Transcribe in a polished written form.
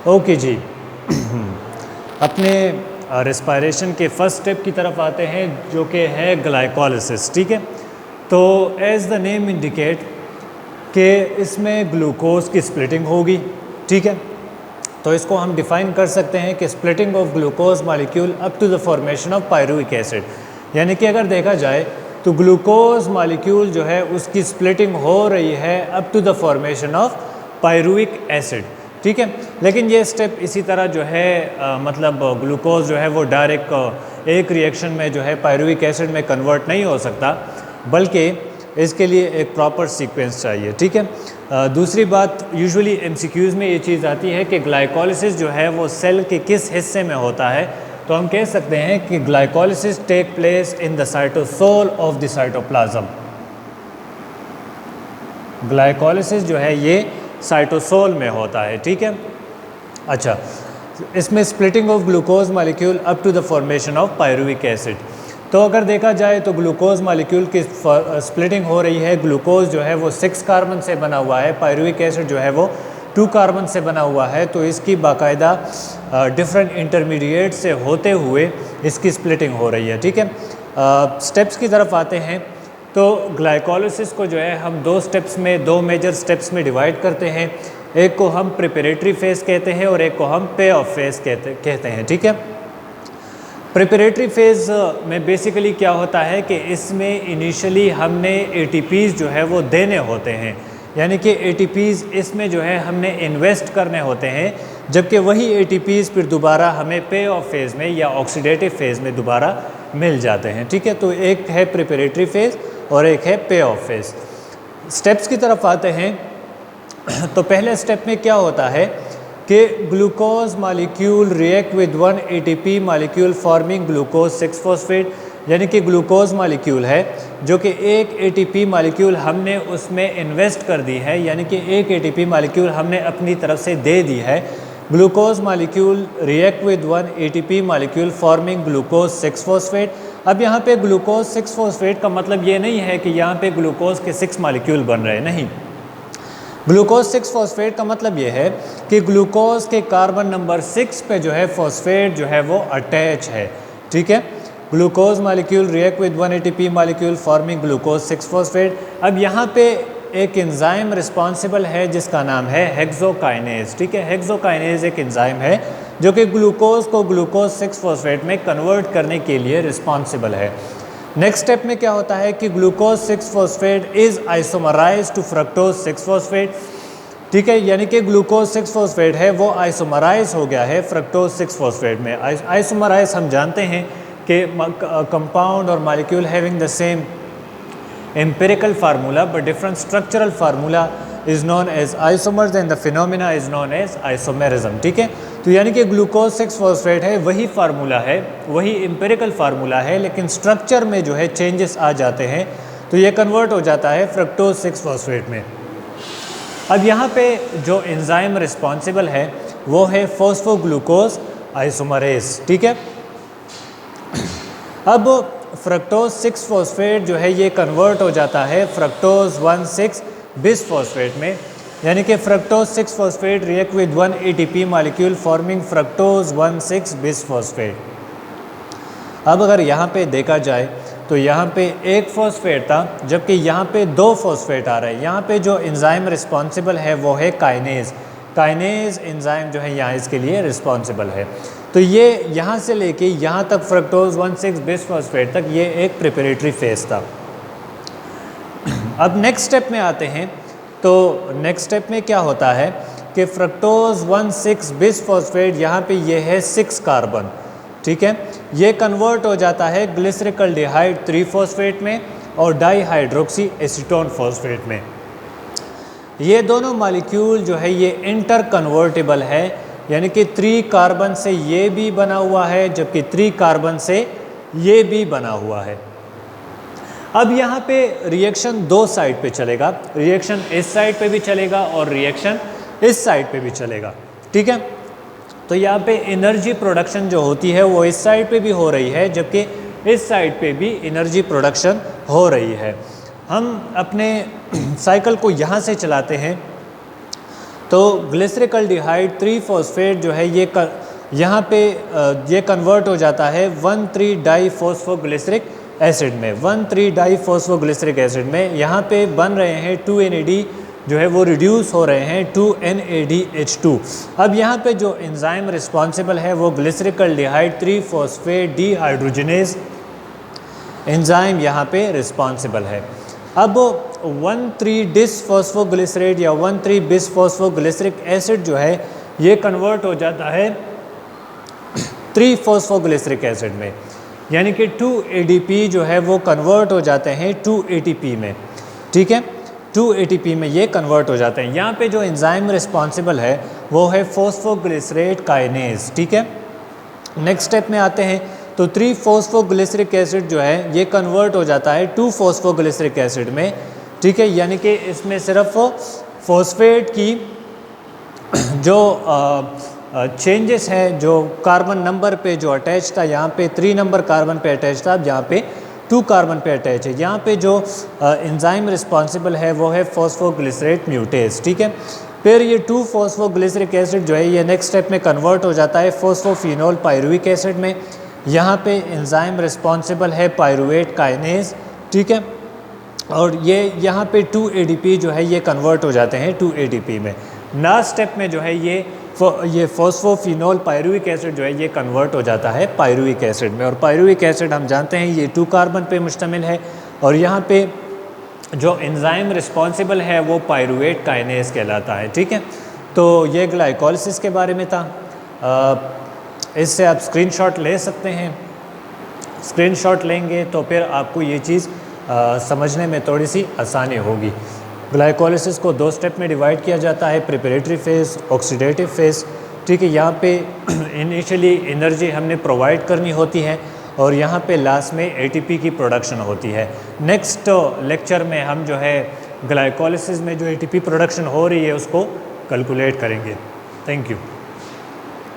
Okay जी। अपने respiration के first step की तरफ आते हैं जो कि है ग्लाइकोलिसिस। ठीक है, तो एज द नेम इंडिकेट कि इसमें ग्लूकोज की स्प्लिटिंग होगी। ठीक है, तो इसको हम डिफ़ाइन कर सकते हैं कि splitting of glucose molecule up to the formation of pyruvic acid, यानी कि अगर देखा जाए तो ग्लूकोज मॉलिक्यूल जो है उसकी स्प्लिटिंग हो रही है up to the formation of pyruvic acid. ठीक है, लेकिन ये स्टेप इसी तरह जो है मतलब ग्लूकोज जो है वो डायरेक्ट एक रिएक्शन में जो है पायरुविक एसिड में कन्वर्ट नहीं हो सकता, बल्कि इसके लिए एक प्रॉपर सीक्वेंस चाहिए। ठीक है, दूसरी बात, यूजुअली एमसीक्यूज़ में ये चीज़ आती है कि ग्लाइकोलिसिस जो है वो सेल के किस हिस्से में होता है, तो हम कह सकते हैं कि glycolysis take place in the cytosol of the cytoplasm. Glycolysis जो है ये साइटोसोल में होता है। ठीक है, अच्छा, इसमें splitting of glucose molecule up to the formation of pyruvic acid. तो अगर देखा जाए तो ग्लूकोज मॉलिक्यूल की स्प्लिटिंग हो रही है। ग्लूकोज जो है वो 6 कार्बन से बना हुआ है, पायरुविक एसिड जो है वो 2 कार्बन से बना हुआ है, तो इसकी बाकायदा डिफरेंट इंटरमीडिएट से होते हुए इसकी स्प्लिटिंग हो रही है। ठीक है, स्टेप्स की तरफ आते हैं। तो ग्लाइकोलिसिस को जो है हम 2 स्टेप्स में, 2 मेजर स्टेप्स में डिवाइड करते हैं। एक को हम प्रिपरेटरी फेज़ कहते हैं और एक को हम पे ऑफ फेज़ कहते हैं। ठीक है, प्रिपरेटरी फेज़ में बेसिकली क्या होता है कि इसमें इनिशियली हमने एटीपीज़ जो है वो देने होते हैं, यानी कि एटीपीज़ इसमें जो है हमने इन्वेस्ट करने होते हैं, जबकि वही एटीपीज़ फिर दोबारा हमें पे ऑफ फेज़ में या ऑक्सीडेटिव फेज़ में दोबारा मिल जाते हैं। ठीक है, तो एक है प्रिपरेटरी फेज़ और एक है पे ऑफ फेज़। स्टेप्स की तरफ आते हैं। तो पहले स्टेप में क्या होता है कि glucose molecule react with 1 ATP molecule forming glucose 6 phosphate, यानी कि ग्लूकोज मॉलिक्यूल है जो कि एक एटीपी मॉलिक्यूल हमने उसमें इन्वेस्ट कर दी है, यानी कि एक एटीपी मॉलिक्यूल हमने अपनी तरफ से दे दी है। Glucose molecule react with 1 ATP molecule forming glucose 6 phosphate. अब यहाँ पे ग्लूकोज 6 फॉस्फेट का मतलब ये नहीं है कि यहाँ पे ग्लूकोज के 6 मॉलिक्यूल बन रहे हैं, नहीं। ग्लूकोज 6 फॉस्फेट का मतलब ये है कि ग्लूकोज के कार्बन नंबर 6 पे जो है फॉस्फेट जो है वो अटैच है। ठीक है, glucose molecule react with 1 ATP molecule forming glucose 6 phosphate. अब यहाँ पे एक एंजाइम रिस्पॉन्सिबल है जिसका नाम है हेक्सोकाइनेज। ठीक है, हेक्सोकाइनेज एक एंजाइम है जो कि ग्लूकोज को ग्लूकोज 6 फॉस्फेट में कन्वर्ट करने के लिए रिस्पॉन्सिबल है। नेक्स्ट स्टेप में क्या होता है कि glucose 6 phosphate is isomerise to fructose 6 phosphate. ठीक है, यानी कि ग्लूकोज 6 फॉस्फेट है वो आइसोमराइज हो गया है फ्रक्टोज 6 फॉस्फेट में। आइसोमराइज हम जानते हैं कि कंपाउंड और molecule having the same empirical formula but different structural formula is known as isomers and the phenomena is known as isomerism। ठीक है, तो यानी कि ग्लूकोज 6 फॉस्फेट है वही फार्मूला है, वही एम्पिरिकल फार्मूला है, लेकिन स्ट्रक्चर में जो है चेंजेस आ जाते हैं, तो ये कन्वर्ट हो जाता है फ्रक्टोज 6 फॉस्फेट में। अब यहाँ पे जो एंजाइम रिस्पॉन्सिबल है वो है फॉस्फोग्लूकोज आइसोमरेज। ठीक है, अब फ्रक्टोज 6 फॉस्फेट जो है ये कन्वर्ट हो जाता है फ्रक्टोज 1,6 बिस फॉस्फेट में, यानी कि fructose 6 phosphate react with 1 ATP molecule forming fructose 1,6 bis phosphate. अब अगर यहाँ पे देखा जाए तो यहाँ पे एक फॉस्फेट था, जबकि यहाँ पे 2 फॉस्फेट आ रहे हैं। यहाँ पे जो एंजाइम रिस्पॉन्सिबल है वो है काइनेज। काइनेज एंजाइम जो है यहाँ इसके लिए रिस्पॉन्सिबल है। तो ये यहाँ से लेके यहाँ तक फ्रक्टोज 1,6 बिस फॉस्फेट तक ये एक प्रिपरेटरी फेज था। अब नेक्स्ट स्टेप में आते हैं। तो नेक्स्ट स्टेप में क्या होता है कि फ्रक्टोज 1,6 बिस फॉस्फेट यहाँ पे ये है 6 कार्बन। ठीक है, ये कन्वर्ट हो जाता है ग्लिसरिकल्डिहाइड 3 फॉस्फेट में और डाईहाइड्रोक्सी एसीटोन फॉस्फेट में। ये दोनों मॉलिक्यूल जो है ये इंटर कन्वर्टेबल है, यानी कि 3 कार्बन से ये भी बना हुआ है जबकि 3 कार्बन से ये भी बना हुआ है। अब यहाँ पे रिएक्शन 2 साइड पे चलेगा, रिएक्शन इस साइड पे भी चलेगा और रिएक्शन इस साइड पे भी चलेगा। ठीक है, तो यहाँ पे एनर्जी प्रोडक्शन जो होती है वो इस साइड पे भी हो रही है जबकि इस साइड पे भी एनर्जी प्रोडक्शन हो रही है। हम अपने साइकिल को यहाँ से चलाते हैं तो ग्लिसरिकल्डिहाइड 3-फॉस्फेट जो है ये यहाँ पे ये कन्वर्ट हो जाता है 1,3-डाईफॉस्फोग्लिसरिक एसिड में। 1,3-डाईफॉस्फोग्लिसरिक एसिड में यहाँ पे बन रहे हैं 2NAD जो है वो रिड्यूस हो रहे हैं 2NADH2। अब यहाँ पे जो एंजाइम रिस्पॉन्सिबल है वो ग्लिसरिकल्डिहाइड 3-फॉस्फेट डीहाइड्रोजिनेज एंजाइम यहाँ पे रिस्पॉन्सिबल है। अब 1,3-डिसफॉस्फोग्लिसरेट या 1,3-बिसफॉस्फोग्लिसरिक एसिड जो है ये कन्वर्ट हो जाता है 3-फॉस्फोग्लिसरिक एसिड में, यानी कि 2ADP जो है वो कन्वर्ट हो जाते हैं 2ATP में। ठीक है, 2ATP में ये कन्वर्ट हो जाते हैं। यहाँ पे जो एंजाइम रिस्पॉन्सिबल है वो है फॉस्फोग्लिसरेट काइनेज। ठीक है, नेक्स्ट स्टेप में आते हैं तो 3-फॉस्फोग्लिसरिक एसिड जो है ये कन्वर्ट हो जाता है 2-फॉस्फोग्लिसरिक एसिड में। ठीक है, यानी कि इसमें सिर्फ फॉस्फेट की जो चेंजेस है, जो कार्बन नंबर पे जो अटैच था, यहाँ पे 3 नंबर कार्बन पे अटैच था, अब यहाँ पे 2 कार्बन पे अटैच है। यहाँ पे जो एंजाइम रिस्पॉन्सिबल है वो है फॉस्फोग्लिसरेट म्यूटेज। ठीक है, फिर ये 2-फॉस्फोग्लिसरिक एसिड जो है ये नेक्स्ट स्टेप में कन्वर्ट हो जाता है फॉस्फोफिनोल पायरुविक एसिड में। यहाँ पे एंजाइम रिस्पॉन्सिबल है पायरुवेट काइनेज। ठीक है, और ये यहाँ पे 2ADP जो है ये कन्वर्ट हो जाते हैं 2ATP में। लास्ट स्टेप में जो है ये फॉस्फोफिनोल पायरुविक एसिड जो है ये कन्वर्ट हो जाता है पायरुविक एसिड में। और पायरुविक एसिड हम जानते हैं ये 2 कार्बन पे मुश्तमिल है, और यहाँ पे जो एंजाइम रिस्पॉन्सिबल है वो पायरुवेट काइनेज कहलाता है। ठीक है, तो ये ग्लाइकोलिसिस के बारे में था। इससे आप स्क्रीनशॉट ले सकते हैं। स्क्रीनशॉट लेंगे तो फिर आपको ये चीज़ समझने में थोड़ी सी आसानी होगी। ग्लाइकोलिसिस को 2 स्टेप में डिवाइड किया जाता है, प्रिपरेटरी फेज़, ऑक्सीडेटिव फेज़। ठीक है, यहाँ पे इनिशियली एनर्जी हमने प्रोवाइड करनी होती है और यहाँ पे लास्ट में ATP की प्रोडक्शन होती है। नेक्स्ट लेक्चर में हम जो है ग्लाइकोलिसिस में जो ATP प्रोडक्शन हो रही है उसको कैलकुलेट करेंगे। Thank you.